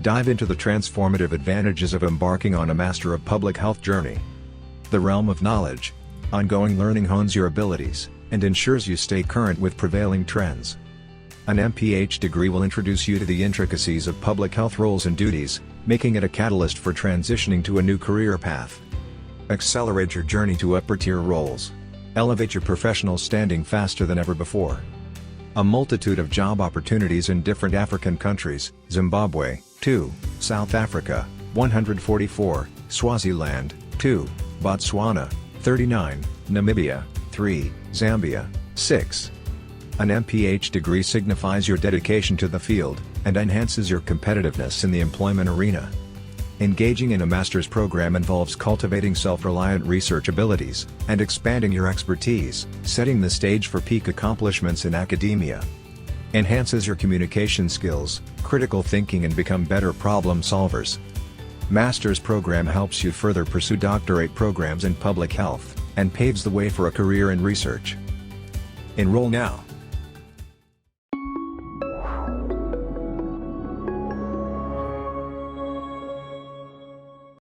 Dive into the transformative advantages of embarking on a Master of Public Health journey. The realm of knowledge. Ongoing learning hones your abilities, and ensures you stay current with prevailing trends. An MPH degree will introduce you to the intricacies of public health roles and duties, making it a catalyst for transitioning to a new career path. Accelerate your journey to upper-tier roles. Elevate your professional standing faster than ever before. A multitude of job opportunities in different African countries: Zimbabwe, 2, South Africa, 144, Swaziland, 2, Botswana, 39, Namibia, 3, Zambia, 6. An MPH degree signifies your dedication to the field, and enhances your competitiveness in the employment arena. Engaging in a master's program involves cultivating self-reliant research abilities, and expanding your expertise, setting the stage for peak accomplishments in academia. Enhances your communication skills, critical thinking, and become better problem solvers. Master's program helps you further pursue doctorate programs in public health, and paves the way for a career in research. Enroll now.